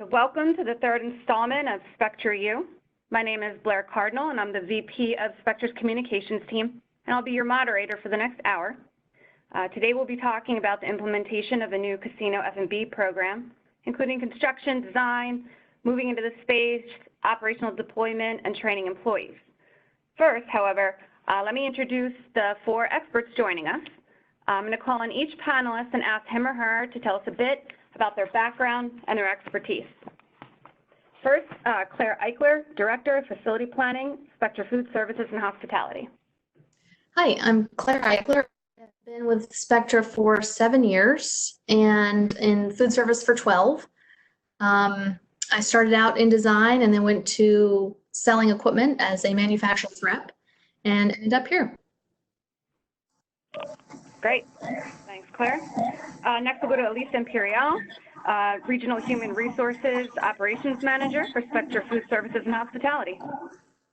So welcome to the third installment of Spectra U. My name is Blair Cardinal, and I'm the VP of Spectra's communications team, and I'll be your moderator for the next hour. Today we'll be talking about the implementation of a new casino F&B program, including construction, design, moving into the space, operational deployment, and training employees. First, however, let me introduce the four experts joining us. I'm going to call on each panelist and ask him or her to tell us a bit about their background and their expertise. First, Claire Eichler, Director of Facility Planning, Spectra Food Services and Hospitality. Hi, I'm Claire Eichler. I've been with Spectra for 7 years and in food service for 12. I started out in design and then went to selling equipment as a manufacturer's rep and ended up here. Great. Thanks, Claire. Next, we'll go to Elise Imperial, Regional Human Resources Operations Manager for Spectra Food Services and Hospitality.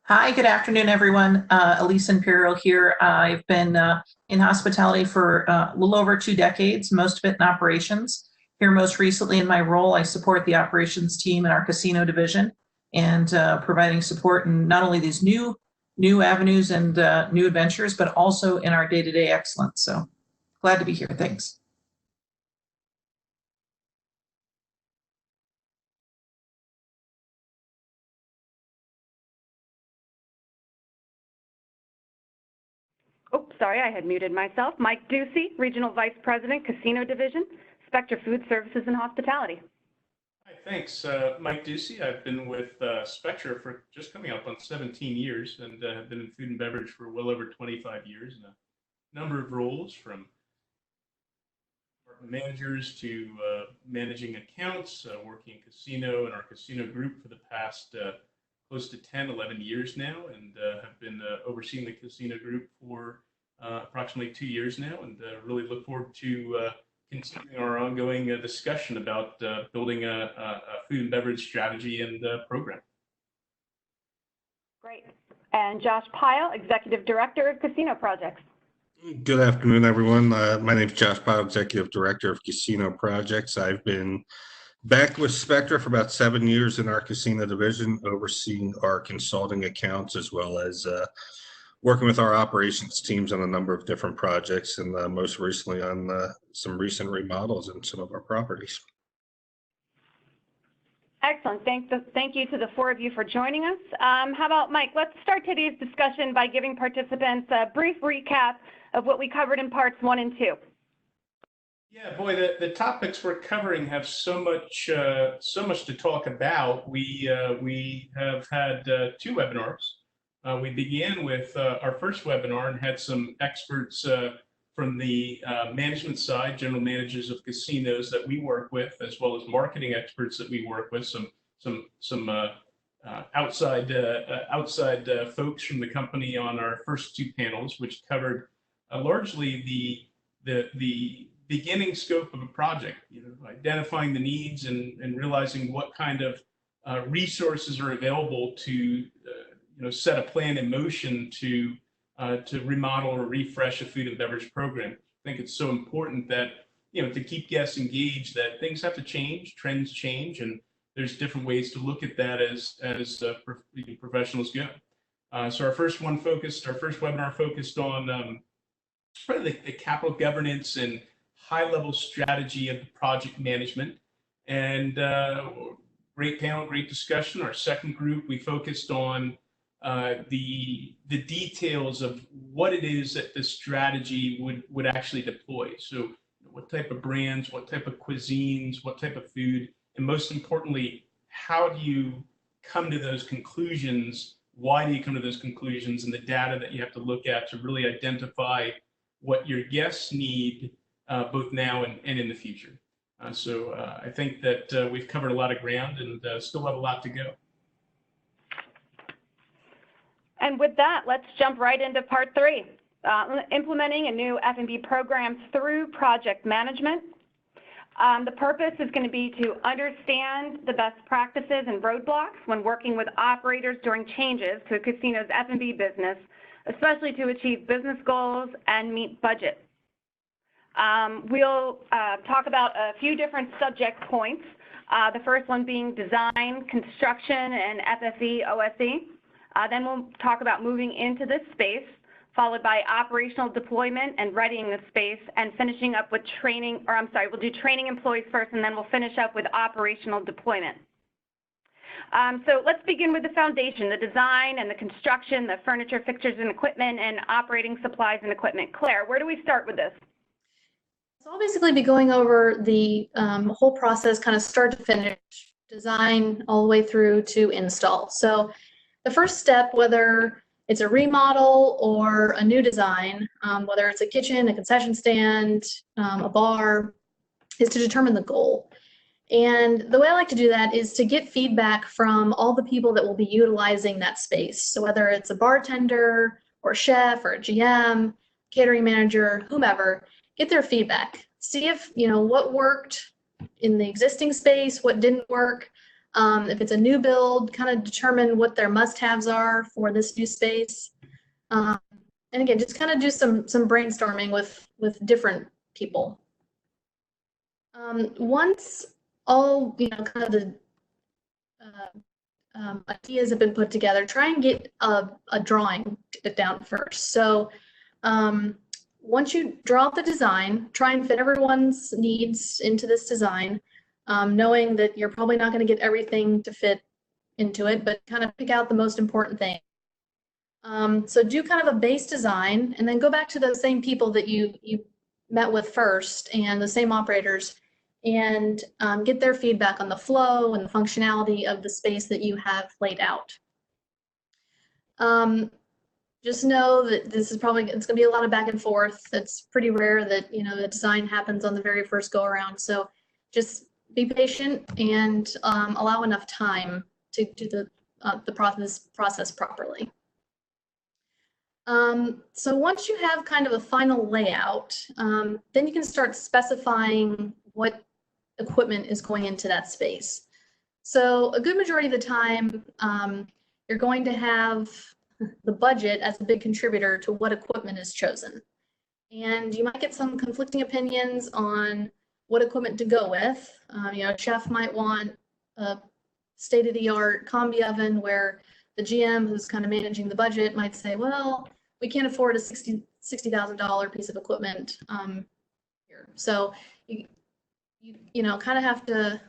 Hi, good afternoon, everyone. Elise Imperial here. I've been in hospitality for a little over 2 decades, most of it in operations. Here most recently in my role, I support the operations team in our casino division and providing support in not only these new avenues and new adventures, but also in our day-to-day excellence. So glad to be here. Thanks. Oh, sorry, I had muted myself. Mike Ducey, Regional Vice President, Casino Division, Spectra Food Services and Hospitality. Hi, thanks. Mike Ducey. I've been with Spectra for just coming up on 17 years and have been in food and beverage for well over 25 years in a number of roles, from managers to managing accounts, working in casino and our casino group for the past close to 10, 11 years now, and have been overseeing the casino group for approximately 2 years now, and really look forward to continuing our ongoing discussion about building a food and beverage strategy and program. Great. And Josh Pyle, Executive Director of Casino Projects. Good afternoon, everyone. My name is Josh Pyle, Executive Director of Casino Projects. I've been back with Spectra for about 7 years in our casino division, overseeing our consulting accounts as well as working with our operations teams on a number of different projects, and most recently on some recent remodels in some of our properties. Excellent. Thank you to the four of you for joining us. How about Mike? Let's start today's discussion by giving participants a brief recap of what we covered in parts 1 and 2. Yeah, boy, the topics we're covering have so much to talk about. We have had 2 webinars. We began with our first webinar and had some experts from the management side, general managers of casinos that we work with, as well as marketing experts that we work with, some outside folks from the company on our first 2 panels, which covered largely the beginning scope of a project, identifying the needs and realizing what kind of resources are available to set a plan in motion to remodel or refresh a food and beverage program. I think it's so important that to keep guests engaged, that things have to change, trends change, and there's different ways to look at that as professionals go. So our first webinar focused on probably the capital governance and high-level strategy of the project management, and great panel, great discussion. Our second group, we focused on the details of what it is that the strategy would actually deploy. So what type of brands, what type of cuisines, what type of food, and most importantly, how do you come to those conclusions? Why do you come to those conclusions, and the data that you have to look at to really identify what your guests need both now and in the future. So I think that we've covered a lot of ground and still have a lot to go. And with that, let's jump right into part 3, implementing a new F&B program through project management. The purpose is going to be to understand the best practices and roadblocks when working with operators during changes to a casino's F&B business, especially to achieve business goals and meet budget. We'll talk about a few different subject points. The first one being design, construction, and FFE, OSE. Then we'll talk about moving into this space, followed by operational deployment and readying the space, and finishing up with training, or I'm sorry, we'll do training employees first, and then we'll finish up with operational deployment. So let's begin with the foundation, the design and the construction, the furniture, fixtures, and equipment, and operating supplies and equipment. Claire, where do we start with this? So I'll basically be going over the whole process, kind of start to finish, design all the way through to install. So the first step, whether it's a remodel or a new design, whether it's a kitchen, a concession stand, a bar, is to determine the goal. And the way I like to do that is to get feedback from all the people that will be utilizing that space. So whether it's a bartender or a chef or a GM, catering manager, whomever, get their feedback. See if, what worked in the existing space, what didn't work. If it's a new build, kind of determine what their must-haves are for this new space. And again, just kind of do some brainstorming with different people. Once all, kind of the ideas have been put together, try and get a drawing down first. So once you draw out the design, try and fit everyone's needs into this design, knowing that you're probably not going to get everything to fit into it, but kind of pick out the most important thing. So do kind of a base design, and then go back to those same people that you met with first and the same operators, and get their feedback on the flow and the functionality of the space that you have laid out. Just know that it's going to be a lot of back and forth. It's pretty rare that, the design happens on the very first go around. So just be patient and allow enough time to do the process properly. So once you have kind of a final layout, then you can start specifying what equipment is going into that space. So a good majority of the time, you're going to have the budget as a big contributor to what equipment is chosen. And you might get some conflicting opinions on what equipment to go with. A chef might want a state-of-the-art combi oven, where the GM who's kind of managing the budget might say, well, we can't afford a $60,000 piece of equipment here. So you kind of have to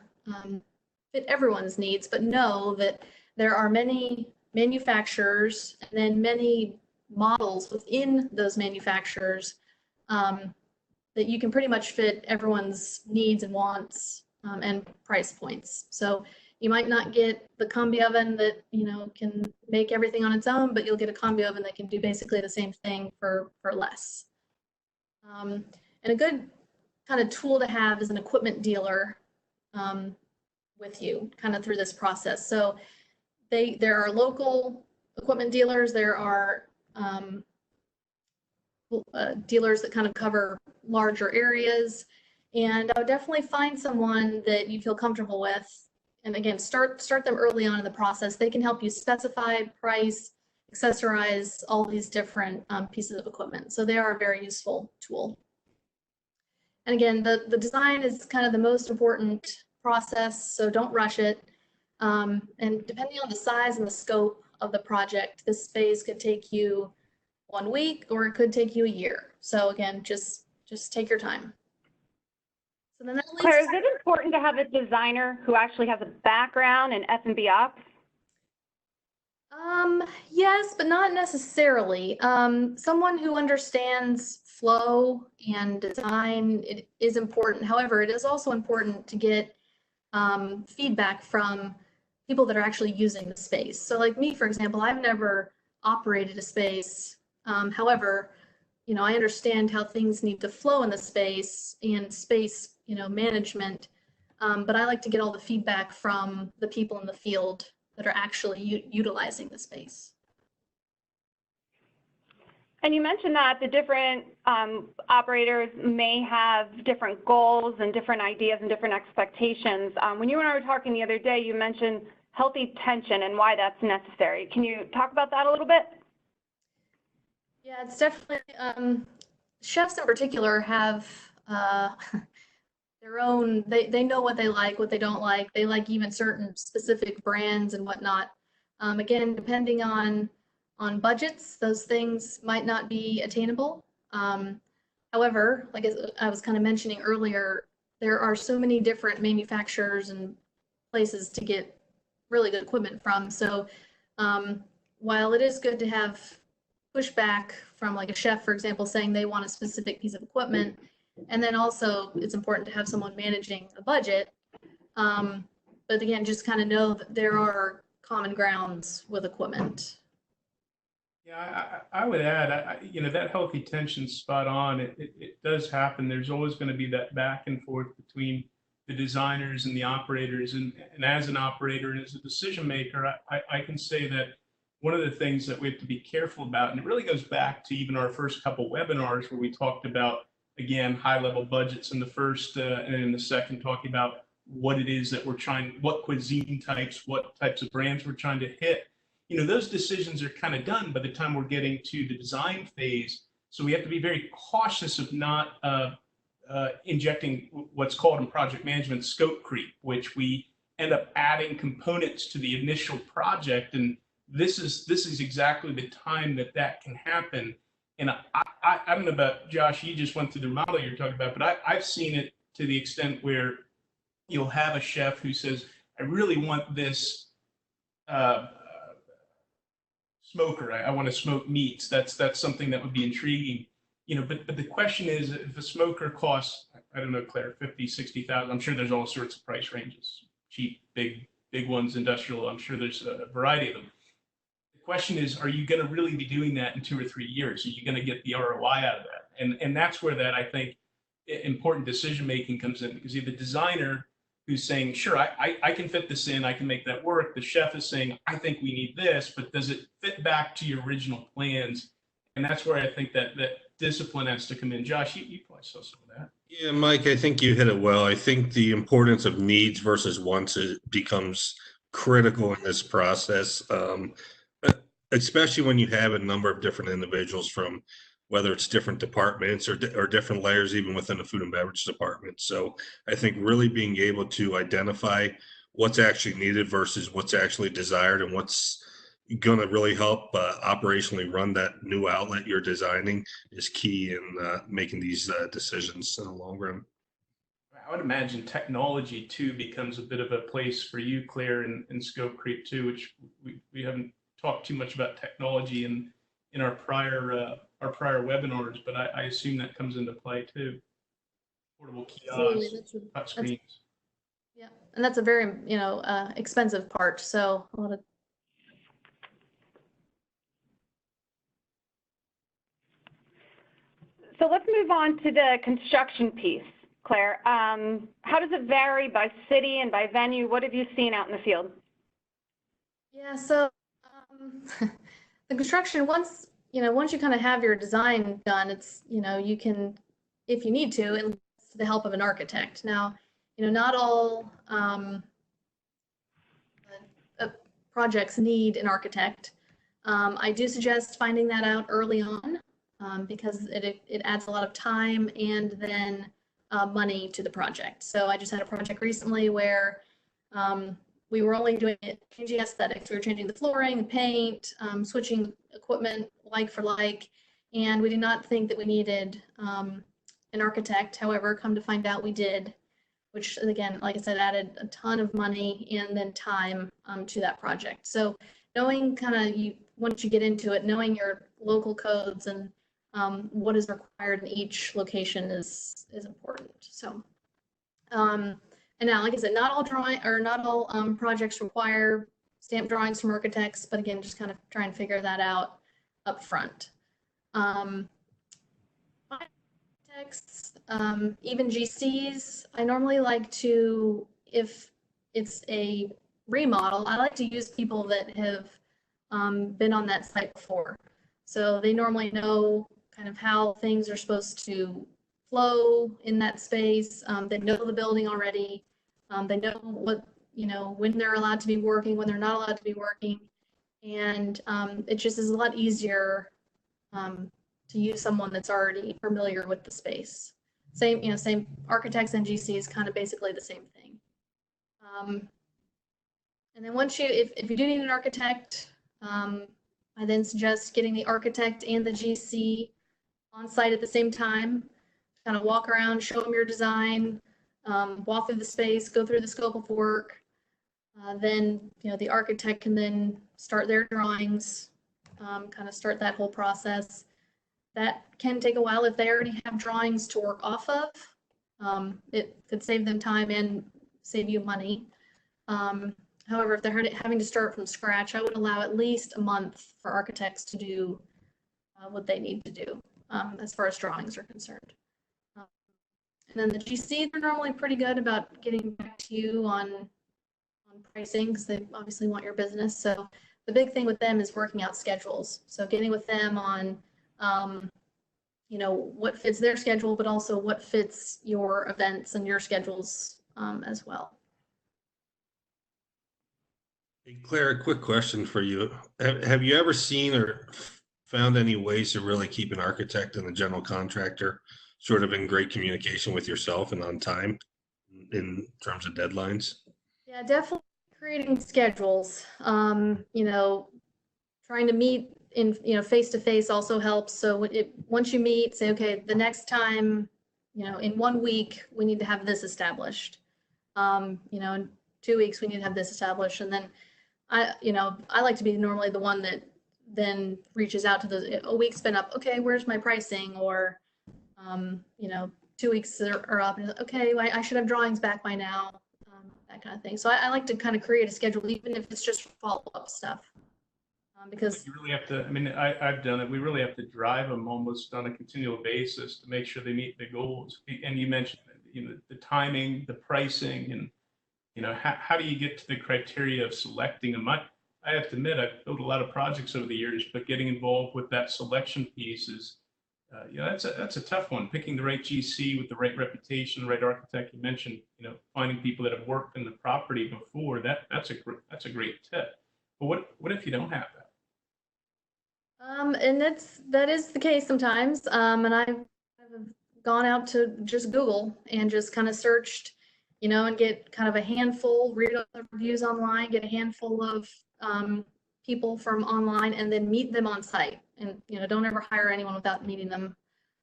fit everyone's needs, but know that there are many manufacturers and then many models within those manufacturers that you can pretty much fit everyone's needs and wants and price points. So you might not get the combi oven that can make everything on its own, but you'll get a combi oven that can do basically the same thing for less. And a good kind of tool to have is an equipment dealer with you kind of through this process. So there are local equipment dealers. There are dealers that kind of cover larger areas, and I would definitely find someone that you feel comfortable with. And again, start them early on in the process. They can help you specify, price, accessorize all these different pieces of equipment. So they are a very useful tool. And again, the design is kind of the most important process, so don't rush it. And depending on the size and the scope of the project, this phase could take you 1 week, or it could take you a year. So again, just take your time. So then Claire, is it important to have a designer who actually has a background in F&B ops? Yes, but not necessarily. Someone who understands flow and design, it is important. However, it is also important to get feedback from people that are actually using the space. So like me, for example, I've never operated a space. However, I understand how things need to flow in the space and space, management. But I like to get all the feedback from the people in the field that are actually utilizing the space. And you mentioned that the different operators may have different goals and different ideas and different expectations. When you and I were talking the other day, you mentioned healthy tension and why that's necessary. Can you talk about that a little bit? Yeah, it's definitely, chefs in particular have, their own, they know what they like, what they don't like. They like even certain specific brands and whatnot. Again, depending on budgets, those things might not be attainable. However, like I was kind of mentioning earlier, there are so many different manufacturers and places to get really good equipment from. So while it is good to have pushback from like a chef, for example, saying they want a specific piece of equipment, and then also it's important to have someone managing a budget. But again, just kind of know that there are common grounds with equipment. Yeah, I would add, that healthy tension's spot on. It does happen. There's always going to be that back and forth between the designers and the operators. And as an operator and as a decision maker, I can say that one of the things that we have to be careful about, and it really goes back to even our first couple webinars where we talked about, again, high level budgets in the first and in the second, talking about what it is that we're trying, what cuisine types, what types of brands we're trying to hit. Those decisions are kind of done by the time we're getting to the design phase. So we have to be very cautious of not injecting what's called in project management scope creep, which we end up adding components to the initial project. And this is exactly the time that can happen. And I don't know about Josh, you just went through the model you're talking about, but I've seen it to the extent where you'll have a chef who says, I really want this smoker. I want to smoke meats. That's something that would be intriguing, but the question is, if a smoker costs, I don't know, Claire, 50, 60,000, I'm sure there's all sorts of price ranges, cheap, big ones, industrial. I'm sure there's a variety of them. The question is, are you going to really be doing that in 2 or 3 years? Are you going to get the ROI out of that? And that's where that, I think, important decision-making comes in, because you're the designer who's saying, sure, I can fit this in, I can make that work. The chef is saying, I think we need this, but does it fit back to your original plans? And that's where I think that discipline has to come in. Josh, you probably saw some of that. Yeah, Mike, I think you hit it well. I think the importance of needs versus wants becomes critical in this process, especially when you have a number of different individuals from whether it's different departments or different layers, even within the food and beverage department. So I think really being able to identify what's actually needed versus what's actually desired and what's going to really help operationally run that new outlet you're designing is key in making these decisions in the long run. I would imagine technology too becomes a bit of a place for you, Claire, in scope creep too, which we haven't talked too much about technology in our prior webinars, but I assume that comes into play too. Portable kiosks, touch screens. Yeah, and that's a very expensive part. So a lot of. So let's move on to the construction piece, Claire. How does it vary by city and by venue? What have you seen out in the field? Yeah, so the construction, once you kind of have your design done, it's, you can, if you need to, enlist the help of an architect. Now, not all projects need an architect. I do suggest finding that out early on because it adds a lot of time and then money to the project. So I just had a project recently where we were only doing it, changing aesthetics. We were changing the flooring, the paint, switching equipment like for like, and we did not think that we needed an architect. However, come to find out we did, which again, like I said, added a ton of money and then time to that project. So knowing once you get into it, knowing your local codes and what is required in each location is important. So, and now, like I said, not all projects require stamp drawings from architects, but again, just kind of try and figure that out up front. Architects, even GCs, I normally like to, if it's a remodel, I like to use people that have been on that site before. So they normally know kind of how things are supposed to flow in that space. They know the building already. They know what, when they're allowed to be working, when they're not allowed to be working. And it just is a lot easier to use someone that's already familiar with the space. same, same architects and GCs, kind of basically the same thing. And then once if you do need an architect, I then suggest getting the architect and the GC on site at the same time, kind of walk around, show them your design, walk through the space, go through the scope of work. Then, the architect can then start their drawings, kind of start that whole process. That can take a while if they already have drawings to work off of. It could save them time and save you money. However, if they're having to start from scratch, I would allow at least a month for architects to do what they need to do as far as drawings are concerned. And then the GC, they're normally pretty good about getting back to you on pricing because they obviously want your business. So the big thing with them is working out schedules. So getting with them on, what fits their schedule, but also what fits your events and your schedules as well. Hey, Claire, a quick question for you. Have you ever seen or found any ways to really keep an architect and a general contractor sort of in great communication with yourself and on time in terms of deadlines? Yeah, definitely creating schedules. Trying to meet in face to face also helps. So once you meet, say, okay, the next time, in 1 week we need to have this established. In 2 weeks we need to have this established, and then I like to be normally the one that then reaches out to a week's been up. Okay, where's my pricing? Or 2 weeks are up, and okay, I should have drawings back by now. That kind of thing. So I like to kind of create a schedule, even if it's just follow-up stuff. Because you really have to, I've done it. We really have to drive them almost on a continual basis to make sure they meet the goals. And you mentioned, the timing, the pricing, and, how do you get to the criteria of selecting them? I have to admit, I've built a lot of projects over the years, but getting involved with that selection piece is, that's a tough one. Picking the right GC with the right reputation, the right architect. You mentioned, finding people that have worked in the property before. That's a great tip. But what if you don't have that? And that is the case sometimes. And I've gone out to just Google and just kind of searched, and get kind of a handful, read other reviews online, get a handful of people from online, and then meet them on site. And don't ever hire anyone without meeting them,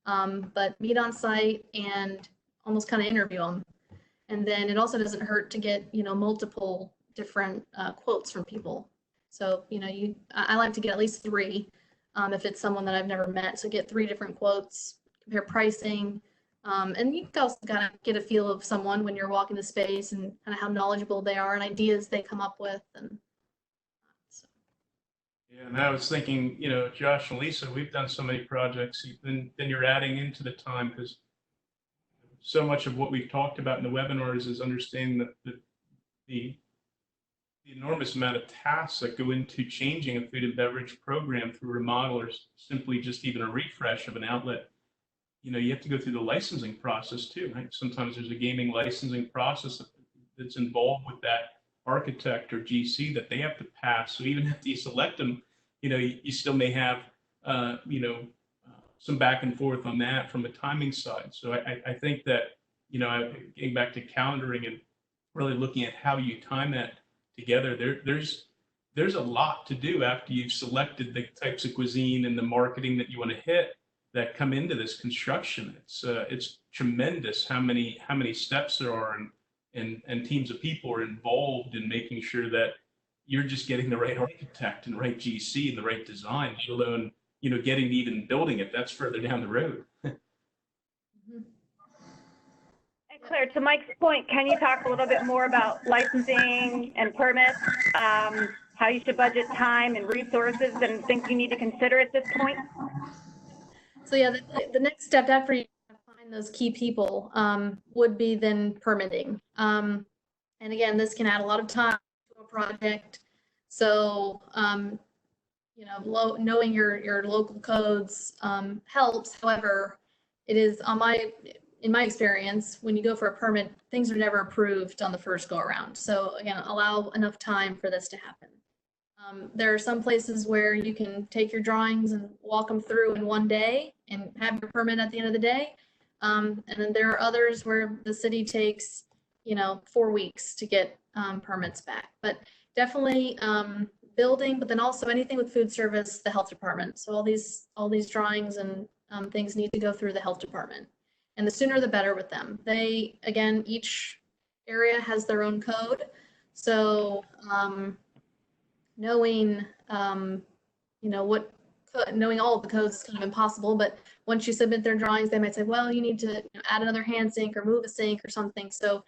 but meet on site and almost kind of interview them. And then it also doesn't hurt to get multiple different quotes from people. So I like to get at least 3 if it's someone that I've never met. So get 3 different quotes, compare pricing, and you can also kind of get a feel of someone when you're walking the space and kind of how knowledgeable they are and ideas they come up with. And so. Yeah, and I was thinking, Josh and Lisa, we've done so many projects. Then you're adding into the time, because so much of what we've talked about in the webinars is understanding that the enormous amount of tasks that go into changing a food and beverage program through remodel, or simply just even a refresh of an outlet. You have to go through the licensing process too, right? Sometimes there's a gaming licensing process that's involved with that architect or GC that they have to pass. So even after you select them, you still may have, some back and forth on that from a timing side. So I think that, getting back to calendaring and really looking at how you time that together, there's a lot to do after you've selected the types of cuisine and the marketing that you want to hit that come into this construction. It's tremendous how many steps there are, and teams of people are involved in making sure that you're just getting the right architect and the right GC and the right design, let alone getting to even building it. That's further down the road. Claire, to Mike's point, can you talk a little bit more about licensing and permits, how you should budget time and resources and things you need to consider at this point? So yeah, the next step after you find those key people would be then permitting. And again, this can add a lot of time to a project. So, knowing your local codes helps. However, it is in my experience, when you go for a permit, things are never approved on the first go around. So again, allow enough time for this to happen. There are some places where you can take your drawings and walk them through in one day and have your permit at the end of the day. And then there are others where the city takes, 4 weeks to get permits back. But definitely building, but then also anything with food service, the health department. So all these drawings and things need to go through the health department. And the sooner the better with them. They, again, each area has their own code. So knowing, knowing all of the codes is kind of impossible, but once you submit their drawings, they might say, well, you need to add another hand sink or move a sink or something. So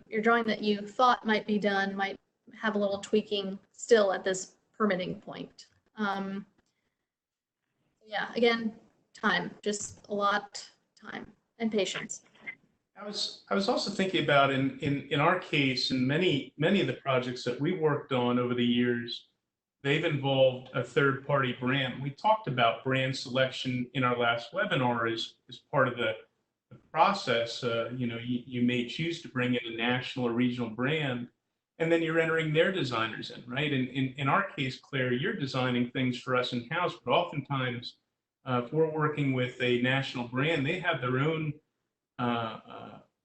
your drawing that you thought might be done might have a little tweaking still at this permitting point. Yeah, again, time, just a lot time and patience. I was also thinking about in our case, and many of the projects that we worked on over the years, they've involved a third-party brand. We talked about brand selection in our last webinar as part of the process. You may choose to bring in a national or regional brand, and then you're entering their designers in, right? And in our case, Claire, you're designing things for us in-house, but oftentimes, if we're working with a national brand, they have their own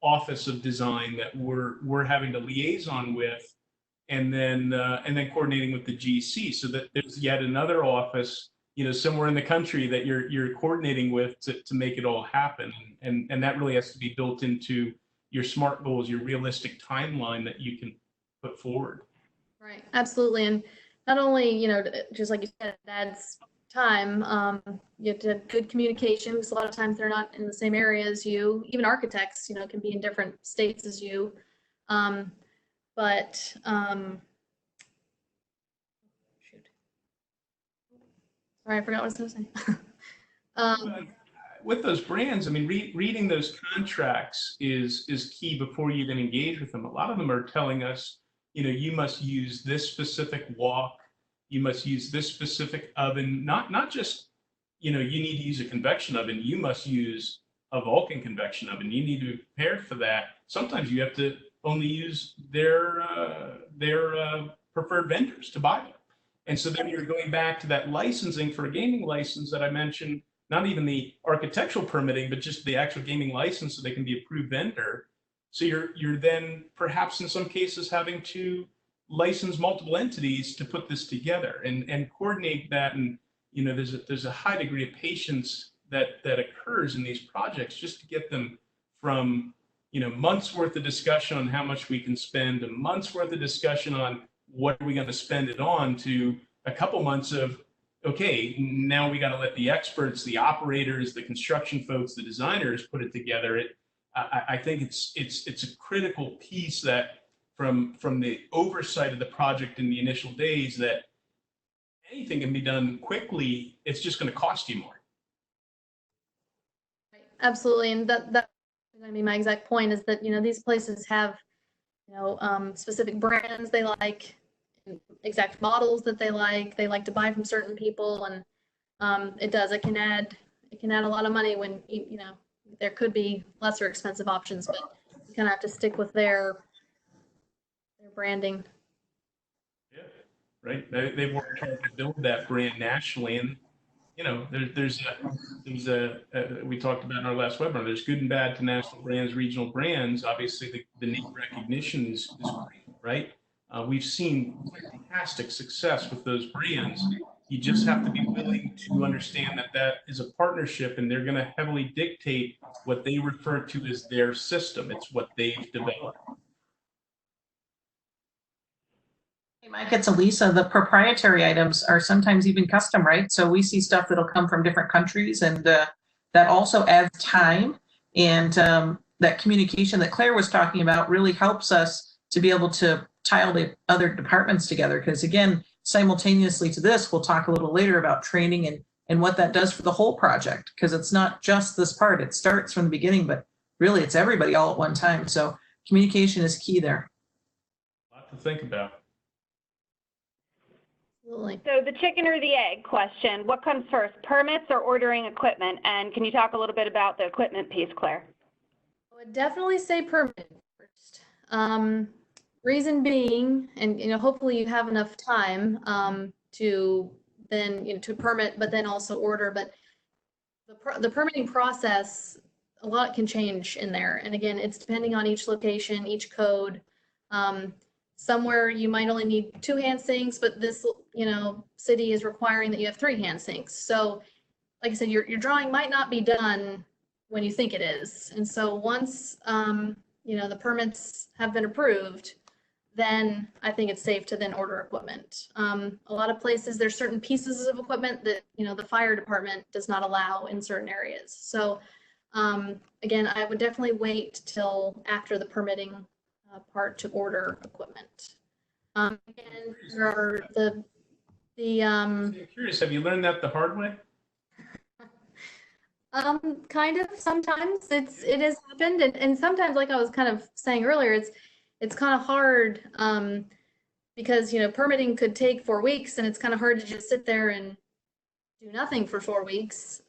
office of design that we're having to liaison with, and then coordinating with the GC, so that there's yet another office, somewhere in the country that you're coordinating with to make it all happen, and that really has to be built into your SMART goals, your realistic timeline that you can put forward. Right, absolutely, and not only just like you said, it adds time. You have to have good communication, because a lot of times they're not in the same area as you. Even architects, can be in different states as you. But shoot, sorry, I forgot what I was going to say. With those brands, I mean, reading those contracts is key before you even engage with them. A lot of them are telling us, you must use this specific wok, you must use this specific oven, not just, you need to use a convection oven, you must use a Vulcan convection oven. You need to be prepared for that. Sometimes you have to only use their preferred vendors to buy them. And so then you're going back to that licensing for a gaming license that I mentioned, not even the architectural permitting, but just the actual gaming license so they can be approved vendor. So you're then perhaps in some cases having to license multiple entities to put this together and coordinate that. And there's a high degree of patience that occurs in these projects just to get them from months worth of discussion on how much we can spend, a month's worth of discussion on what are we going to spend it on, to a couple months of, okay, now we got to let the experts, the operators, the construction folks, the designers put it together. I think it's a critical piece that from the oversight of the project in the initial days, that anything can be done quickly, it's just going to cost you more. Absolutely, and that my exact point is that these places have specific brands they like, exact models that they like to buy from certain people, and it can add a lot of money when there could be lesser expensive options, but you kind of have to stick with their branding. Yeah, right. They've worked hard to build that brand nationally, and we talked about in our last webinar, there's good and bad to national brands, regional brands. Obviously, the name recognition is great, right? We've seen fantastic success with those brands. You just have to be willing to understand that is a partnership, and they're going to heavily dictate what they refer to as their system. It's what they've developed. Hey, Mike, it's Elisa. The proprietary items are sometimes even custom, right? So we see stuff that'll come from different countries, and that also adds time. And that communication that Claire was talking about really helps us to be able to tie all the other departments together. Because again, simultaneously to this, we'll talk a little later about training and what that does for the whole project. Because it's not just this part. It starts from the beginning, but really it's everybody all at one time. So communication is key there. A lot to think about. Absolutely. So the chicken or the egg question, what comes first, permits or ordering equipment? And can you talk a little bit about the equipment piece, Claire? I would definitely say permit first. Reason being, and hopefully you have enough time to then to permit, but then also order. But the permitting process a lot can change in there. And again, it's depending on each location, each code. Somewhere you might only need 2 hand sinks, but this, city is requiring that you have 3 hand sinks. So like I said, your drawing might not be done when you think it is. And so once, the permits have been approved, then I think it's safe to then order equipment. A lot of places, there's certain pieces of equipment that, the fire department does not allow in certain areas. So again, I would definitely wait till after the permitting part to order equipment. Again, there are I'm curious, have you learned that the hard way? Kind of, sometimes it has happened, and sometimes, like I was kind of saying earlier, it's kind of hard, because, permitting could take 4 weeks, and it's kind of hard to just sit there and do nothing for 4 weeks.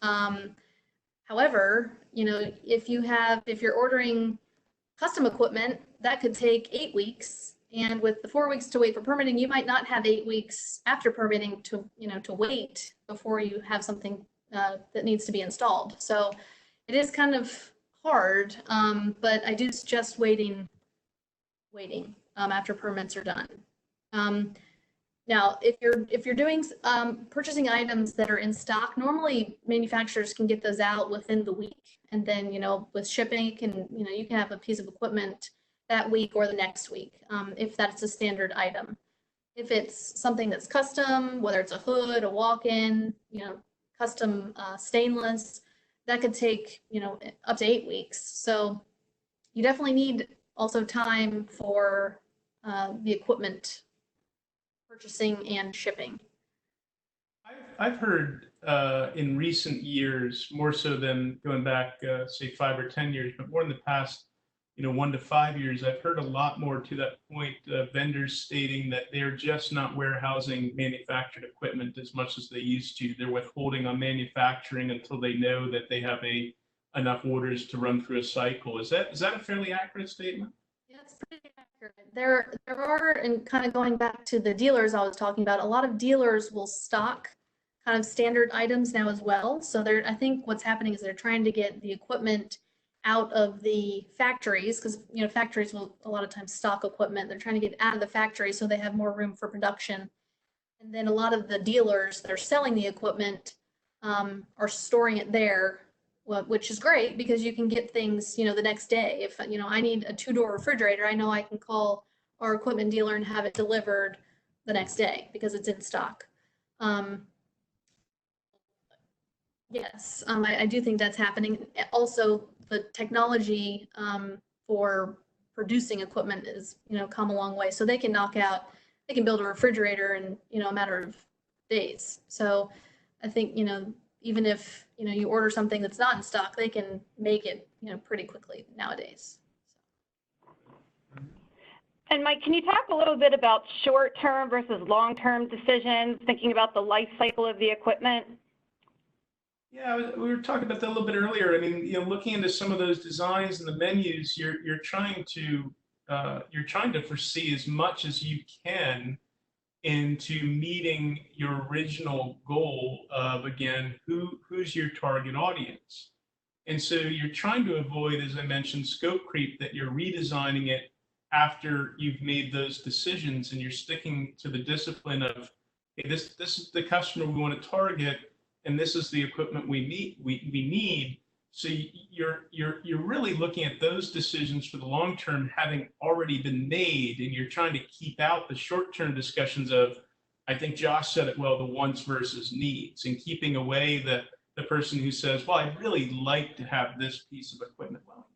However, if you're ordering custom equipment, that could take 8 weeks. And with the 4 weeks to wait for permitting, you might not have 8 weeks after permitting to wait before you have something that needs to be installed. So it is kind of hard, but I do suggest waiting after permits are done. Now, if you're doing purchasing items that are in stock, normally manufacturers can get those out within the week, and then with shipping, you can have a piece of equipment that week or the next week, if that's a standard item. If it's something that's custom, whether it's a hood, a walk-in, custom stainless, that could take up to 8 weeks. So you definitely need also time for the equipment purchasing and shipping. I've heard in recent years, more so than going back, say 5 or 10 years, but more in the past, 1 to 5 years, I've heard a lot more to that point, vendors stating that they're just not warehousing manufactured equipment as much as they used to. They're withholding on manufacturing until they know that they have enough orders to run through a cycle. Is that a fairly accurate statement? Yeah, it's pretty accurate. There are, and kind of going back to the dealers I was talking about, a lot of dealers will stock kind of standard items now as well. So I think what's happening is they're trying to get the equipment out of the factories, because factories will a lot of times stock equipment. They're trying to get out of the factory so they have more room for production. And then a lot of the dealers that are selling the equipment are storing it there, which is great because you can get things the next day. If I need a 2-door refrigerator, I know I can call our equipment dealer and have it delivered the next day because it's in stock. Yes, I do think that's happening. Also, the technology for producing equipment is come a long way. So they can build a refrigerator in a matter of days. So I think even if you order something that's not in stock, they can make it pretty quickly nowadays. And Mike, can you talk a little bit about short-term versus long-term decisions, thinking about the life cycle of the equipment? Yeah, we were talking about that a little bit earlier. I mean, looking into some of those designs and the menus, you're trying to foresee as much as you can into meeting your original goal of, again, who's your target audience. And so you're trying to avoid, as I mentioned, scope creep, that you're redesigning it after you've made those decisions and you're sticking to the discipline of, hey, this is the customer we want to target, and this is the equipment we need. So you're really looking at those decisions for the long term having already been made, and you're trying to keep out the short-term discussions of, I think Josh said it well, the wants versus needs, and keeping away the person who says, well, I'd really like to have this piece of equipment. Well,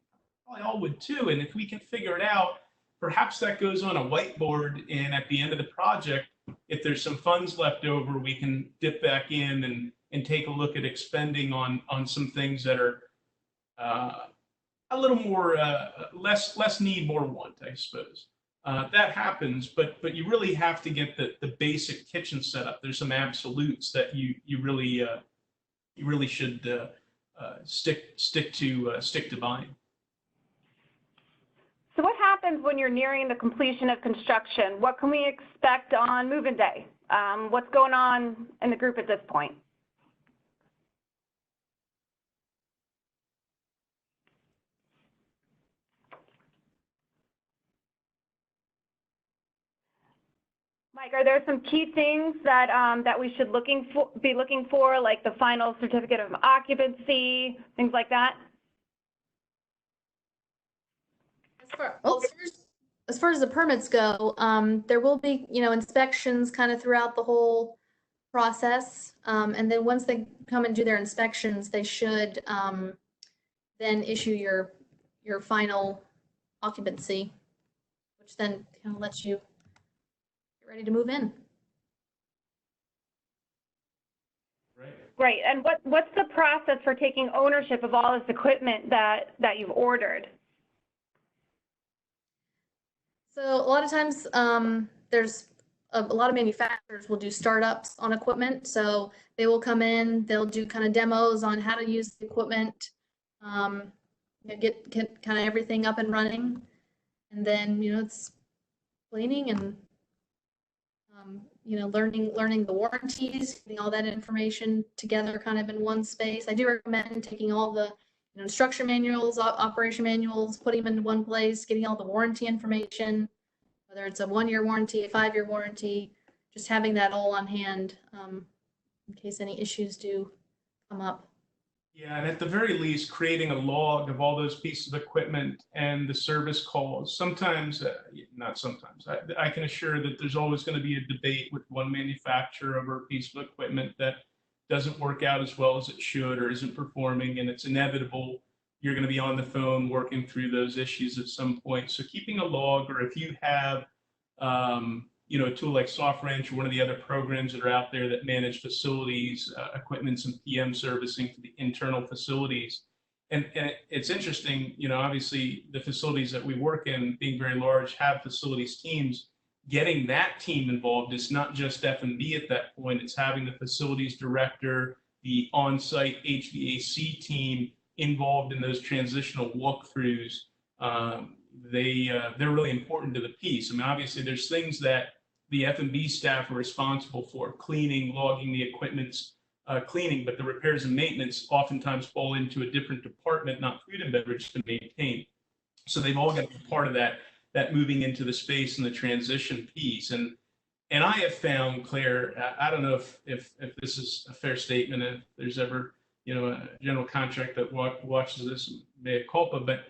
probably all would too, and if we can figure it out, perhaps that goes on a whiteboard, and at the end of the project, if there's some funds left over, we can dip back in and take a look at expending on some things that are a little more less need, more want, I suppose. That happens, but you really have to get the basic kitchen set up. There's some absolutes that you really should stick to buying. So what happens when you're nearing the completion of construction? What can we expect on move-in day? What's going on in the group at this point? Mike, are there some key things that that we should be looking for, like the final certificate of occupancy, things like that? As far as the permits go, there will be, inspections kind of throughout the whole process. And then once they come and do their inspections, they should then issue your final occupancy, which then kind of lets you get ready to move in. Great. And what's the process for taking ownership of all this equipment that you've ordered? So a lot of times, there's a lot of manufacturers will do startups on equipment. So they will come in, they'll do kind of demos on how to use the equipment, get kind of everything up and running. And then, it's cleaning and, learning the warranties, getting all that information together kind of in one space. I do recommend taking all the instruction manuals, operation manuals, putting them in one place, getting all the warranty information, whether it's a 1-year warranty, a 5-year warranty, just having that all on hand in case any issues do come up. Yeah, and at the very least, creating a log of all those pieces of equipment and the service calls. Sometimes, not sometimes, I can assure that there's always going to be a debate with one manufacturer over a piece of equipment that doesn't work out as well as it should or isn't performing, and it's inevitable you're going to be on the phone working through those issues at some point. So keeping a log, or if you have a tool like SoftWrench or one of the other programs that are out there that manage facilities, equipment, and PM servicing for the internal facilities. And it's interesting, obviously the facilities that we work in, being very large, have facilities teams. Getting that team involved is not just F&B at that point, it's having the facilities director, the on-site HVAC team involved in those transitional walkthroughs. They're really important to the piece. I mean, obviously there's things that the F&B staff are responsible for, cleaning, logging the equipment's cleaning, but the repairs and maintenance oftentimes fall into a different department, not food and beverage, to maintain. So they've all got to be part of that moving into the space and the transition piece. And I have found, Claire, I don't know if this is a fair statement, if there's ever, a general contract that watches this, mea culpa, but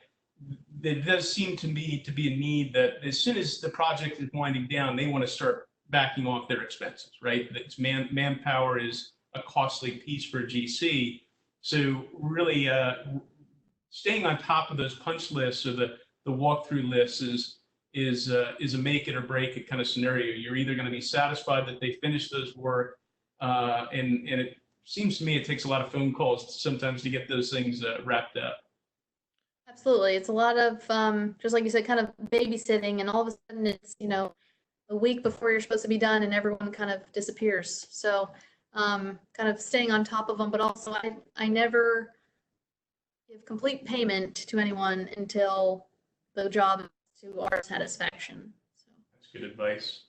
there does seem to me to be a need that as soon as the project is winding down, they want to start backing off their expenses, right? It's manpower is a costly piece for a GC. So really staying on top of those punch lists or the walkthrough lists is a make it or break it kind of scenario. You're either going to be satisfied that they finished those work, and it seems to me it takes a lot of phone calls sometimes to get those things wrapped up. Absolutely. It's a lot of, just like you said, kind of babysitting, and all of a sudden it's, a week before you're supposed to be done and everyone kind of disappears. So kind of staying on top of them, but also I never give complete payment to anyone until the job is to our satisfaction. So. That's good advice.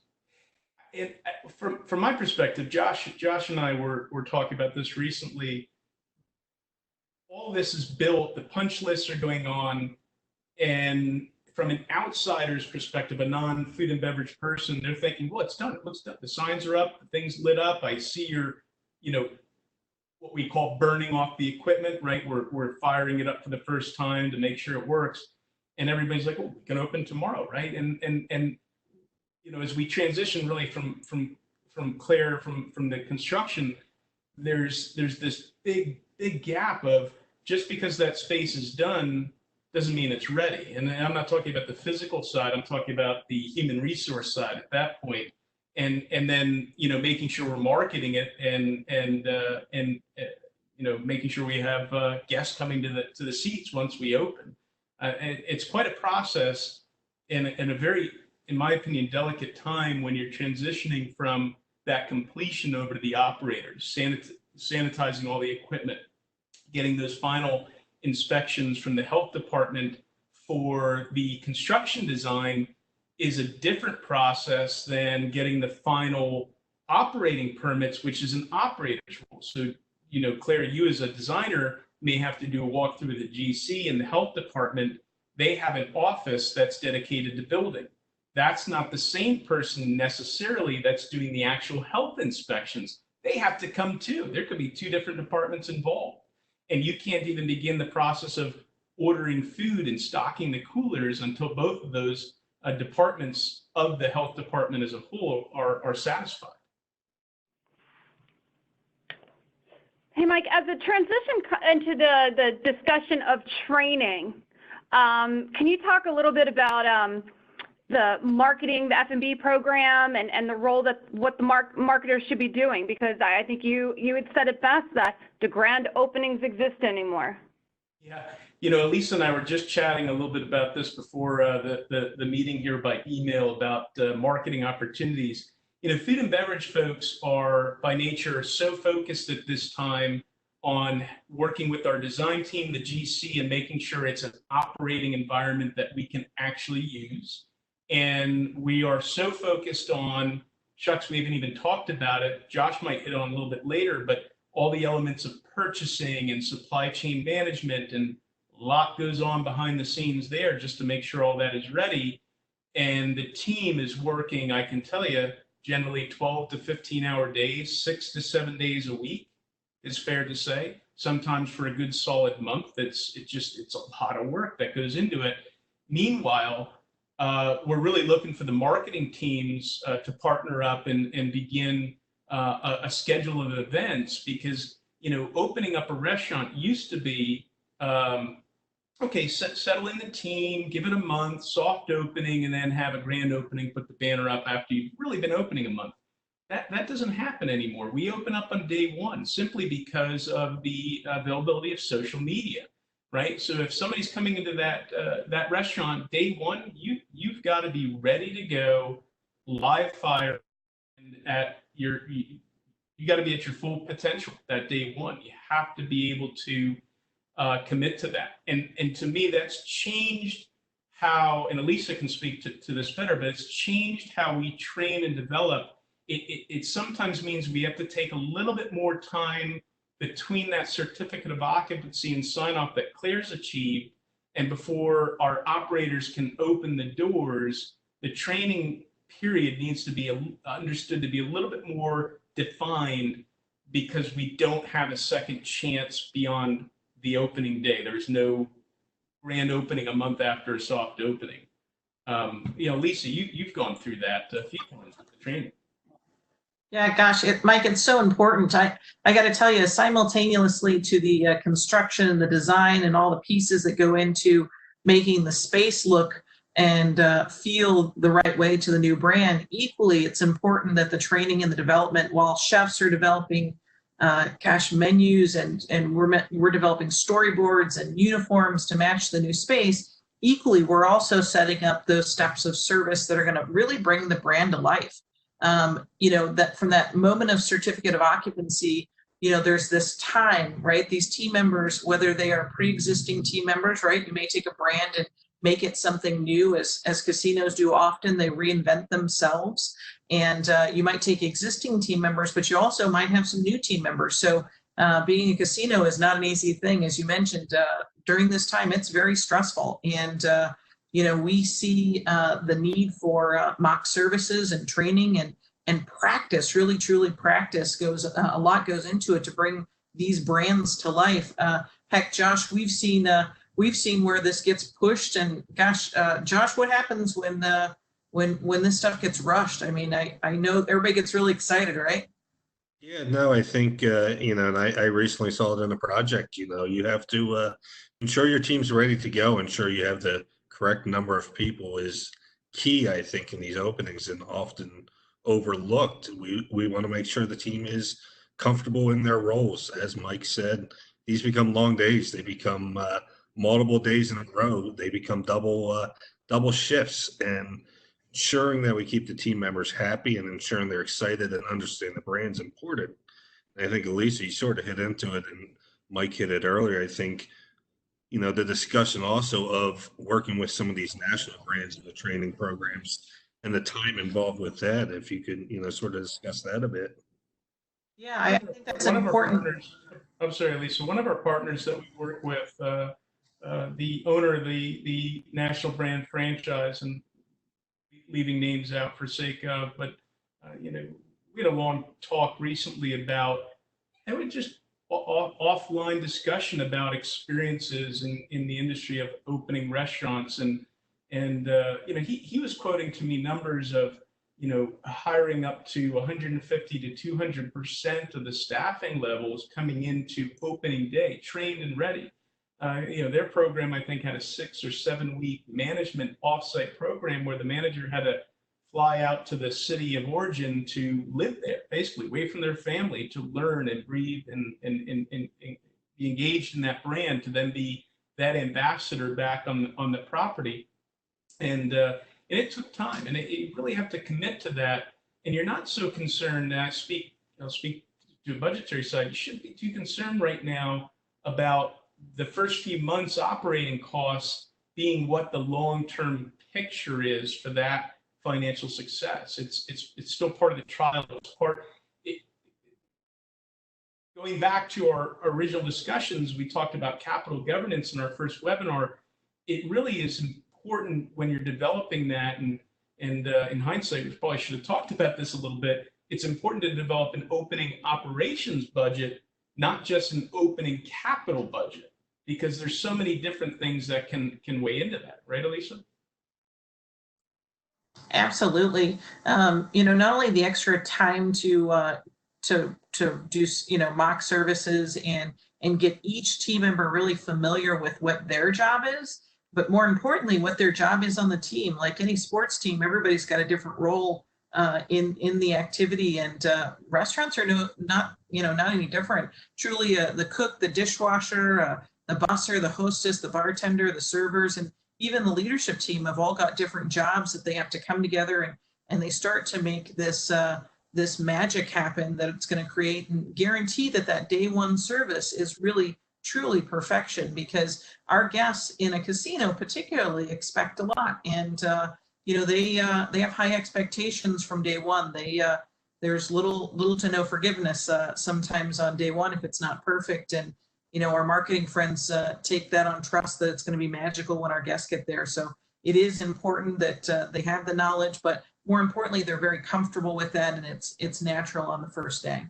And from my perspective, Josh and I were talking about this recently. All this is built, the punch lists are going on, and from an outsider's perspective, a non-food and beverage person, they're thinking, well, it's done, it looks done. The signs are up, the thing's lit up, I see your, what we call burning off the equipment, right? We're firing it up for the first time to make sure it works. And everybody's like, oh, we can open tomorrow, right? And as we transition really from Claire, from the construction, there's this big gap of, just because that space is done doesn't mean it's ready. And I'm not talking about the physical side, I'm talking about the human resource side at that point. And then, making sure we're marketing it and making sure we have guests coming to the seats once we open. It's quite a process and a very, in my opinion, delicate time when you're transitioning from that completion over to the operators, sanitizing all the equipment, getting those final inspections from the health department for the construction design is a different process than getting the final operating permits, which is an operator's role. So, Claire, you as a designer may have to do a walkthrough with the GC and the health department. They have an office that's dedicated to building. that's not the same person necessarily that's doing the actual health inspections. They have to come too. There could be two different departments involved. And you can't even begin the process of ordering food and stocking the coolers until both of those departments of the health department as a whole are satisfied. Hey, Mike, as a transition into the discussion of training, can you talk a little bit about the marketing, the F&B program, and the role that what the marketers should be doing? Because I think you had said it best that the grand openings exist anymore. Yeah, you know, Elisa and I were just chatting a little bit about this before the meeting here by email about marketing opportunities. You know, food and beverage folks are by nature so focused at this time on working with our design team, the GC, and making sure it's an operating environment that we can actually use. And we are so focused on, shucks, we haven't even talked about it. Josh might hit on a little bit later, but all the elements of purchasing and supply chain management, and a lot goes on behind the scenes there just to make sure all that is ready. And the team is working, I can tell you, generally 12 to 15-hour days, 6 to 7 days a week, is fair to say. Sometimes for a good solid month, it's a lot of work that goes into it. Meanwhile, we're really looking for the marketing teams to partner up and begin a schedule of events, because, you know, opening up a restaurant used to be, okay, settle in the team, give it a month, soft opening, and then have a grand opening, put the banner up after you've really been opening a month. That doesn't happen anymore. We open up on day one simply because of the availability of social media, right? So if somebody's coming into that restaurant day one, you've got to be ready to go, live fire, and you got to be at your full potential that day one. You have to be able to commit to that. And to me, that's changed how, and Elisa can speak to this better, but it's changed how we train and develop. It sometimes means we have to take a little bit more time between that certificate of occupancy and sign off that Claire's achieved, and before our operators can open the doors. The training period needs to be understood to be a little bit more defined, because we don't have a second chance beyond the opening day. There's no grand opening a month after a soft opening. You know, Lisa, you've gone through that a few times with the training. Yeah, gosh, Mike, it's so important. I got to tell you, simultaneously to the construction and the design and all the pieces that go into making the space look and feel the right way to the new brand, equally, it's important that the training and the development, while chefs are developing menus and we're developing storyboards and uniforms to match the new space, equally, we're also setting up those steps of service that are going to really bring the brand to life. You know, that from that moment of certificate of occupancy, you know, there's this time, right? These team members, whether they are pre-existing team members, right? You may take a brand and make it something new, as casinos do often. They reinvent themselves, and you might take existing team members, but you also might have some new team members. So being a casino is not an easy thing. As you mentioned, during this time, it's very stressful. And you know, we see the need for mock services and training and practice, really truly practice goes, a lot goes into it to bring these brands to life. Heck, Josh, we've seen where this gets pushed, and gosh, Josh, what happens when this stuff gets rushed? I mean, I know everybody gets really excited, right? Yeah, no, I think, you know, and I recently saw it in a project. You know, you have to ensure your team's ready to go, ensure you have the correct number of people is key, I think, in these openings, and often overlooked. We want to make sure the team is comfortable in their roles. As Mike said, these become long days. They become multiple days in a row. They become double shifts, and ensuring that we keep the team members happy and ensuring they're excited and understand the brand's important. And I think, Elisa, you sort of hit into it, and Mike hit it earlier. I think, you know, the discussion also of working with some of these national brands in the training programs and the time involved with that, if you could, you know, sort of discuss that a bit. Yeah, I think that's important. I'm sorry, Lisa. One of our partners that we work with, the owner of the national brand franchise, and leaving names out for sake of, but you know, we had a long talk recently about, and we just offline discussion about experiences in the industry of opening restaurants, and you know, he was quoting to me numbers of, you know, hiring up to 150 to 200% of the staffing levels coming into opening day, trained and ready. You know, their program, I think, had a 6 or 7 week management offsite program where the manager had to fly out to the city of origin to live there, basically away from their family, to learn and breathe and be engaged in that brand, to then be that ambassador back on the property. And it took time, and you really have to commit to that. And you're not so concerned. I'll speak to a budgetary side. You shouldn't be too concerned right now about the first few months operating costs being what the long-term picture is for that financial success. It's still part of the trial. It's going back to our original discussions, we talked about capital governance in our first webinar. It really is important when you're developing that, and in hindsight, we probably should have talked about this a little bit. It's important to develop an opening operations budget, not just an opening capital budget, because there's so many different things that can weigh into that, right, Elisa? Absolutely. You know, not only the extra time to do, you know, mock services and get each team member really familiar with what their job is, but more importantly, what their job is on the team. Like any sports team, everybody's got a different role in the activity, and restaurants are not any different. Truly, the cook, the dishwasher, the busser, the hostess, the bartender, the servers, and even the leadership team have all got different jobs that they have to come together and they start to make this this magic happen that it's going to create, and guarantee that day one service is really truly perfection, because our guests in a casino particularly expect a lot, and you know, they have high expectations from day one. There's little to no forgiveness sometimes on day one if it's not perfect, and you know, our marketing friends take that on trust that it's going to be magical when our guests get there. So it is important that they have the knowledge, but more importantly, they're very comfortable with that, and it's natural on the first day.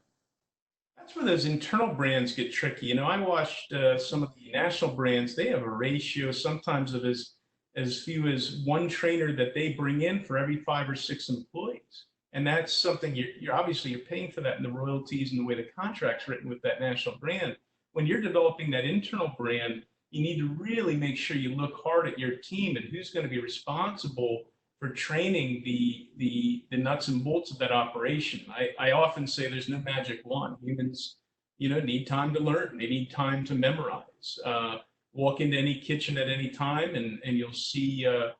That's where those internal brands get tricky. You know, I watched some of the national brands. They have a ratio sometimes of as few as one trainer that they bring in for every 5 or 6 employees. And that's something you're obviously you're paying for that in the royalties and the way the contract's written with that national brand. When you're developing that internal brand, you need to really make sure you look hard at your team and who's going to be responsible for training the nuts and bolts of that operation. I often say there's no magic wand. Humans, you know, need time to learn. They need time to memorize. Walk into any kitchen at any time, and you'll see a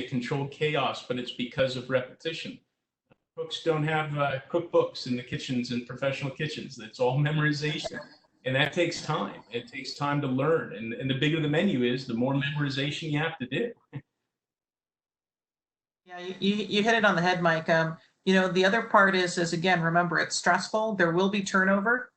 controlled chaos, but it's because of repetition. Cooks don't have cookbooks in the kitchens, in professional kitchens. It's all memorization. And that takes time. It takes time to learn. And the bigger the menu is, the more memorization you have to do. Yeah, you hit it on the head, Mike. You know, the other part is again, remember, it's stressful. There will be turnover.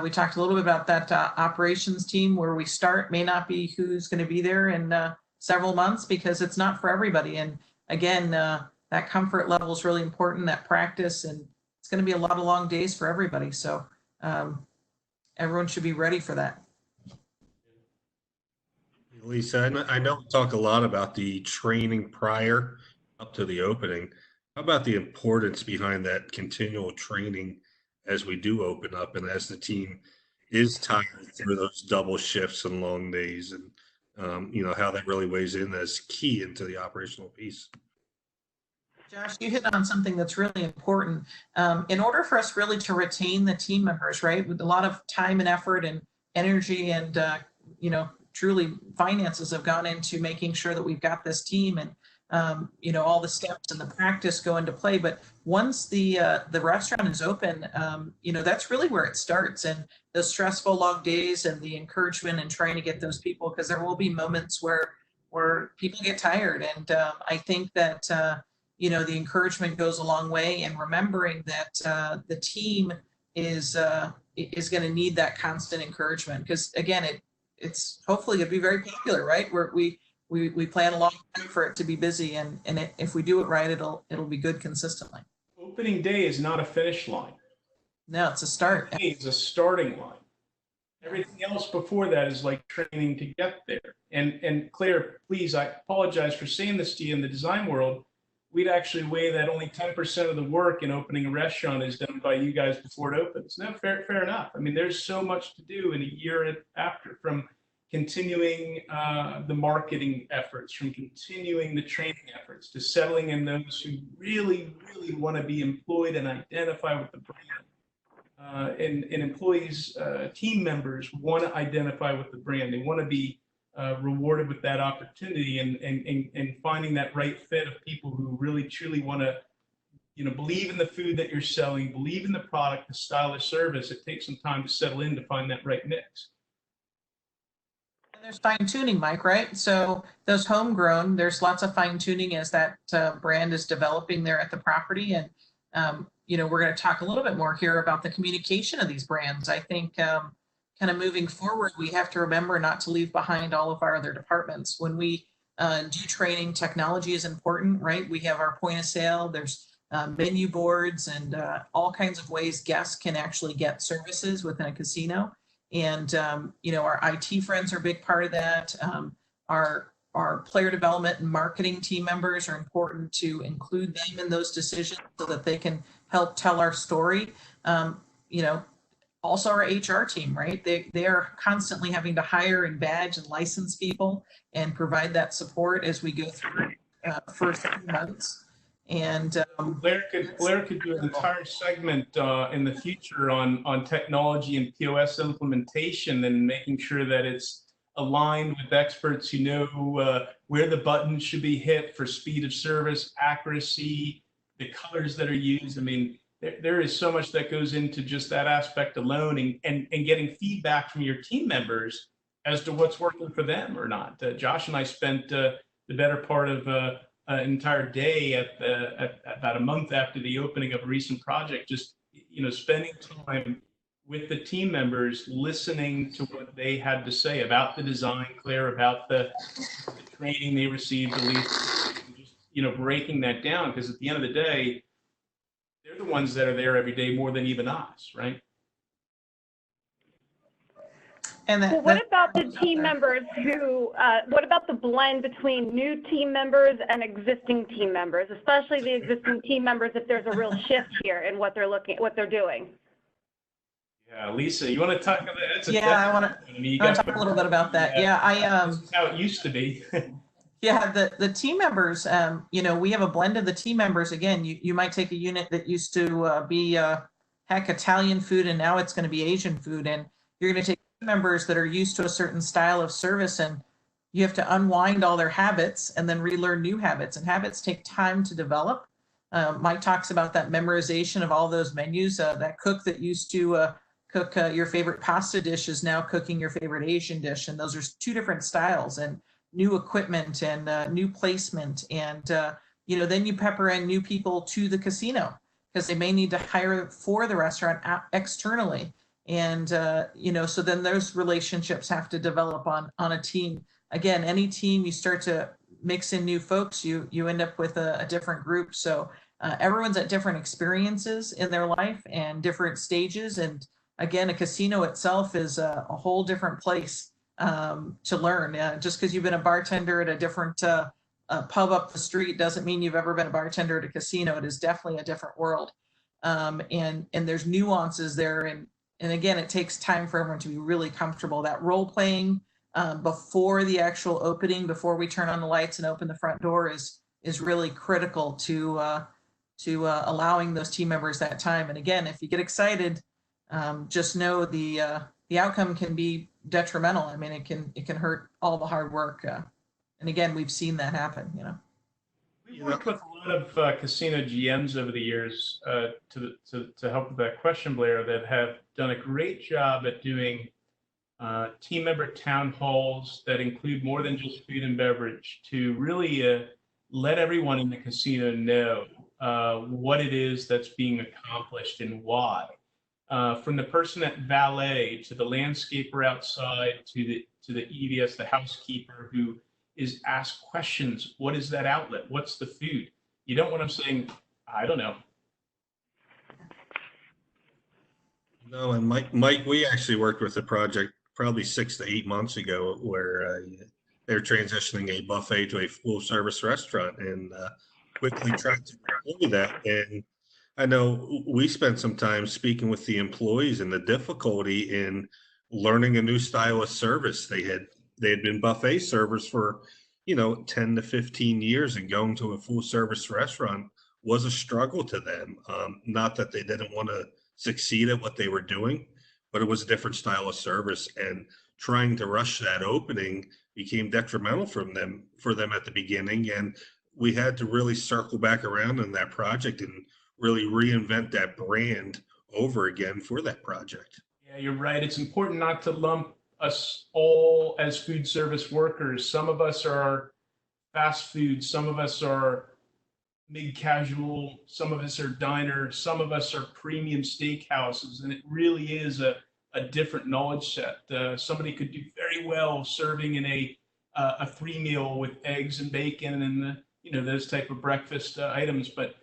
We talked a little bit about that operations team where we start may not be who's going to be there in several months, because it's not for everybody. And again, that comfort level is really important, that practice, and it's going to be a lot of long days for everybody. So everyone should be ready for that. Lisa, I know we talk a lot about the training prior up to the opening. How about the importance behind that continual training as we do open up and as the team is tired through those double shifts and long days, and you know, how that really weighs in as key into the operational piece? Josh, you hit on something that's really important. In order for us really to retain the team members, right, with a lot of time and effort and energy and, you know, truly finances have gone into making sure that we've got this team, and, you know, all the steps and the practice go into play. But once the restaurant is open, you know, that's really where it starts. And the stressful long days and the encouragement and trying to get those people, because there will be moments where people get tired. And I think that, you know, the encouragement goes a long way, and remembering that the team is going to need that constant encouragement, because again, it's hopefully going to be very popular, right? we plan a long time for it to be busy, and if we do it right, it'll be good consistently. Opening day is not a finish line. No, it's a start. Opening day is a starting line. Everything else before that is like training to get there. And Claire, please, I apologize for saying this to you. In the design world, we'd actually weigh that only 10% of the work in opening a restaurant is done by you guys before it opens. No, fair enough. I mean, there's so much to do in a year after, from continuing the marketing efforts, from continuing the training efforts, to settling in those who really want to be employed and identify with the brand. And employees, team members want to identify with the brand. They want to be rewarded with that opportunity, and finding that right fit of people who really truly want to, believe in the food that you're selling, believe in the product, the style of service. It takes some time to settle in to find that right mix. And there's fine tuning, Mike, right? So those homegrown, there's lots of fine tuning as that brand is developing there at the property. And we're going to talk a little bit more here about the communication of these brands. I think kind of moving forward, we have to remember not to leave behind all of our other departments. When we do training, technology is important, right? We have our point of sale, there's menu boards, and all kinds of ways guests can actually get services within a casino. And, our IT friends are a big part of that. Our player development and marketing team members are important to include them in those decisions so that they can help tell our story. Also our HR team, right? They are constantly having to hire and badge and license people and provide that support as we go through the first few months. And Blair could do an entire segment in the future on technology and POS implementation, and making sure that it's aligned with experts who know where the buttons should be hit for speed of service, accuracy, the colors that are used. I mean, there is so much that goes into just that aspect alone, and getting feedback from your team members as to what's working for them or not. Josh and I spent the better part of an entire day at about a month after the opening of a recent project, just spending time with the team members, listening to what they had to say about the design, Claire, about the training they received, at least, just breaking that down, because at the end of the day, they're the ones that are there every day more than even us, right? And well, what about the team members who, what about the blend between new team members and existing team members, especially the existing team members, if there's a real shift here in what they're doing? Yeah, Lisa, you want to talk about that? I want to talk a little bit about that. This is how it used to be. Yeah, the team members, we have a blend of the team members. Again, you might take a unit that used to be Italian food, and now it's going to be Asian food, and you're going to take team members that are used to a certain style of service, and you have to unwind all their habits and then relearn new habits, and habits take time to develop. Mike talks about that memorization of all those menus. That cook that used to cook your favorite pasta dish is now cooking your favorite Asian dish, and those are two different styles, and new equipment and new placement. And then you pepper in new people to the casino because they may need to hire for the restaurant externally. And so then those relationships have to develop on a team. Again, any team, you start to mix in new folks, you end up with a different group. So everyone's at different experiences in their life and different stages. And again, a casino itself is a whole different place to learn. Just because you've been a bartender at a different pub up the street doesn't mean you've ever been a bartender at a casino. It is definitely a different world. And there's nuances there. And again, it takes time for everyone to be really comfortable. That role playing before the actual opening, before we turn on the lights and open the front door is really critical to allowing those team members that time. And again, if you get excited, just know the outcome can be detrimental. I mean, it can hurt all the hard work. And again, we've seen that happen, We've worked with a lot of casino GMs over the years to help with that question, Blair, that have done a great job at doing team member town halls that include more than just food and beverage, to really let everyone in the casino know what it is that's being accomplished and why. From the person at valet to the landscaper outside to the EVS, the housekeeper who is ask questions. What is that outlet? What's the food? You don't want them saying, I don't know. No, and Mike, we actually worked with a project probably 6 to 8 months ago where they're transitioning a buffet to a full service restaurant and quickly tried to deploy that. And I know we spent some time speaking with the employees and the difficulty in learning a new style of service. They had been buffet servers for 10 to 15 years, and going to a full service restaurant was a struggle to them. Not that they didn't want to succeed at what they were doing, but it was a different style of service, and trying to rush that opening became detrimental for them at the beginning. And we had to really circle back around in that project and really reinvent that brand over again for that project. Yeah, you're right. It's important not to lump us all as food service workers. Some of us are fast food, some of us are mid-casual, some of us are diners, some of us are premium steakhouses, and it really is a different knowledge set. Somebody could do very well serving in a 3 meal with eggs and bacon and those type of breakfast items, but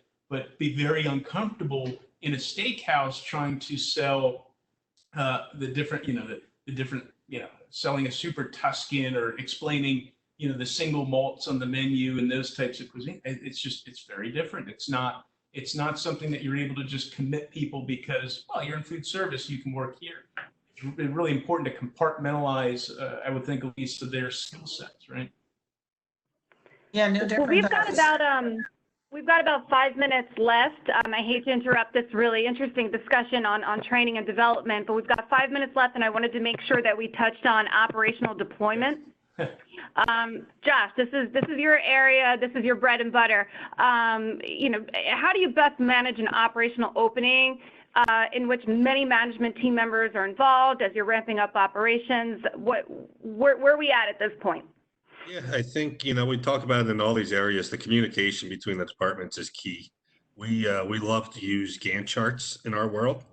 be very uncomfortable in a steakhouse trying to sell the different, selling a super Tuscan or explaining the single malts on the menu and those types of cuisine. It's very different. It's not something that you're able to just commit people because, well, you're in food service, you can work here. It's really important to compartmentalize, I would think, at least, to their skill sets, right? Yeah, no different. Well, we've got about 5 minutes left. I hate to interrupt this really interesting discussion on training and development, but we've got 5 minutes left, and I wanted to make sure that we touched on operational deployment. Josh, this is your area. This is your bread and butter. How do you best manage an operational opening in which many management team members are involved as you're ramping up operations? Where are we at this point? Yeah, I think, we talk about it in all these areas. The communication between the departments is key. We love to use Gantt charts in our world.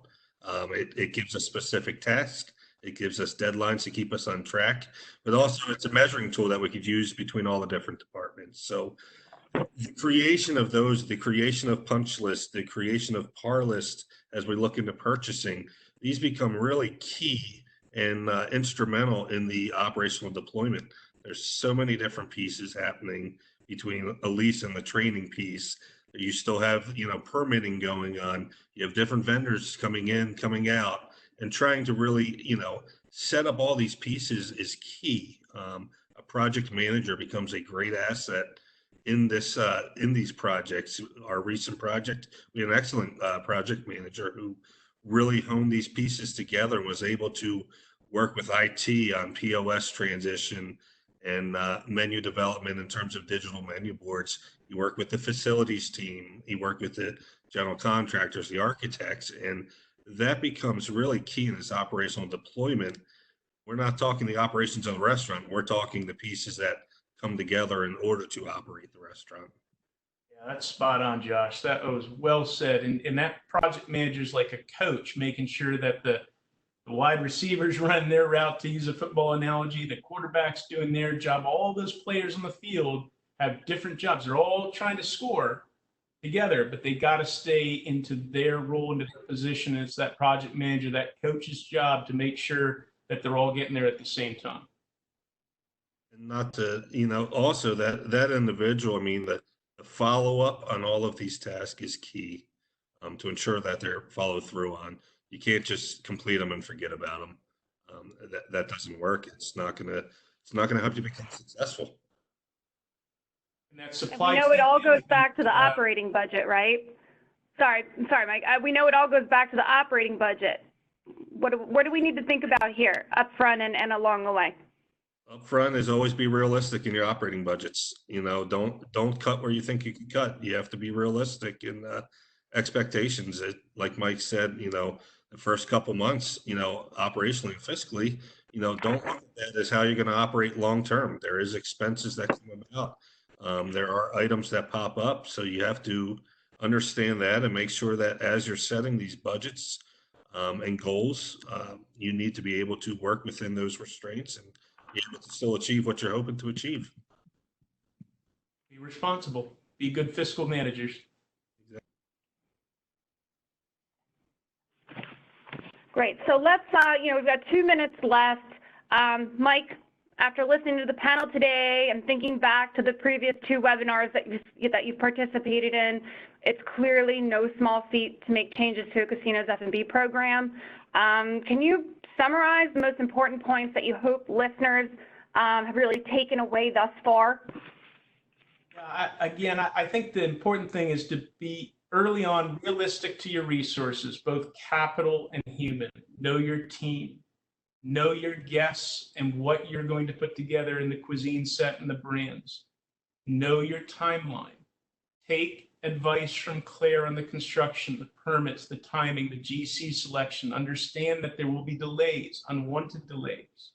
It gives us specific tasks. It gives us deadlines to keep us on track, but also it's a measuring tool that we could use between all the different departments. So the creation of those, the creation of punch lists, the creation of par lists as we look into purchasing, these become really key and instrumental in the operational deployment. There's so many different pieces happening between Elise and the training piece. You still have, permitting going on. You have different vendors coming in, coming out, and trying to really, set up all these pieces is key. A project manager becomes a great asset in these projects. Our recent project, we had an excellent project manager who really honed these pieces together and was able to work with IT on POS transition and menu development in terms of digital menu boards. He worked with the facilities team. He worked with the general contractors, the architects, and that becomes really key in this operational deployment. We're not talking the operations of the restaurant. We're talking the pieces that come together in order to operate the restaurant. Yeah, that's spot on, Josh. That was well said. And that project manager is like a coach, making sure that the wide receivers run their route, to use a football analogy, the quarterback's doing their job. All those players on the field have different jobs. They're all trying to score together, but they got to stay into their role, into their position. And it's that project manager, that coach's job to make sure that they're all getting there at the same time. And not to, also that individual, the follow-up on all of these tasks is key to ensure that they're followed through on. You can't just complete them and forget about them. That doesn't work. It's not gonna help you become successful. And that supply we know it all goes back to the operating budget, right? Sorry, Mike. We know it all goes back to the operating budget. What do we need to think about here, up front and along the way? Up front is always be realistic in your operating budgets. Don't cut where you think you can cut. You have to be realistic in expectations. Like Mike said, the first couple months, operationally and fiscally, don't look at that as how you're going to operate long term. There is expenses that come about. There are items that pop up, so you have to understand that and make sure that as you're setting these budgets and goals, you need to be able to work within those restraints and be able to still achieve what you're hoping to achieve. Be responsible. Be good fiscal managers. Great. So let's, we've got 2 minutes left. Mike, after listening to the panel today and thinking back to the previous 2 webinars that you've participated in, it's clearly no small feat to make changes to a casino's F&B program. Can you summarize the most important points that you hope listeners have really taken away thus far? Again, I think the important thing is to be early on realistic to your resources, both capital and human. Know your team, know your guests and what you're going to put together in the cuisine set and the brands. Know your timeline. Take advice from Claire on the construction, the permits, the timing, the GC selection. Understand that there will be delays, unwanted delays.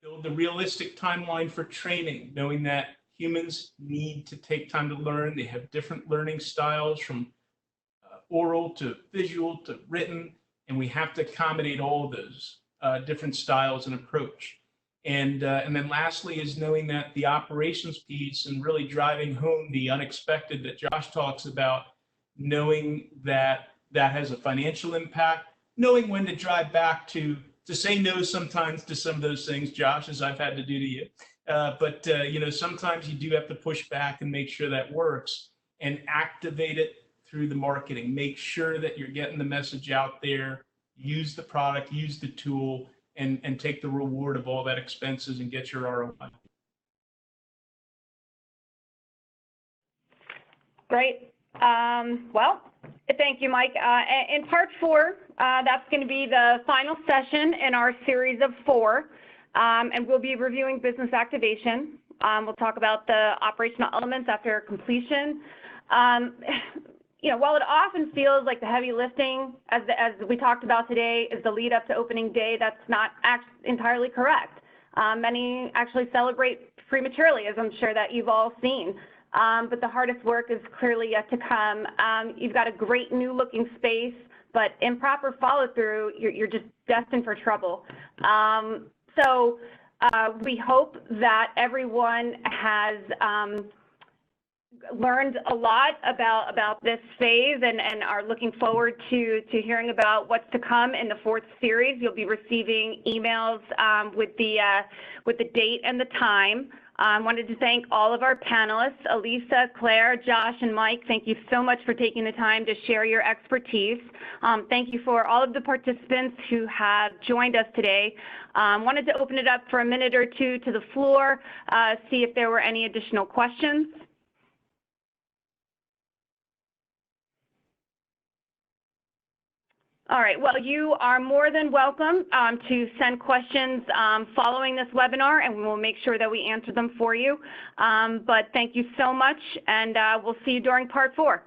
Build the realistic timeline for training, knowing that humans need to take time to learn. They have different learning styles, from oral to visual to written, and we have to accommodate all of those different styles and approach. And then lastly is knowing that the operations piece and really driving home the unexpected that Josh talks about, knowing that that has a financial impact, knowing when to drive back to say no sometimes to some of those things, Josh, as I've had to do to you. But sometimes you do have to push back and make sure that works and activate it through the marketing. Make sure that you're getting the message out there, use the product, use the tool, and take the reward of all that expenses and get your ROI. Great. Well, thank you, Mike. In part 4, that's going to be the final session in our series of 4. And we'll be reviewing business activation. We'll talk about the operational elements after completion. While it often feels like the heavy lifting, as we talked about today, is the lead up to opening day, that's not entirely correct. Many actually celebrate prematurely, as I'm sure that you've all seen. But the hardest work is clearly yet to come. You've got a great new looking space, but improper follow through, you're just destined for trouble. So we hope that everyone has learned a lot about this phase and are looking forward to hearing about what's to come in the 4th series. You'll be receiving emails with the date and the time. Wanted to thank all of our panelists, Elisa, Claire, Josh, and Mike. Thank you so much for taking the time to share your expertise. Thank you for all of the participants who have joined us today. Wanted to open it up for a minute or 2 to the floor, see if there were any additional questions. All right, well, you are more than welcome to send questions following this webinar, and we will make sure that we answer them for you. But thank you so much, and we'll see you during part 4.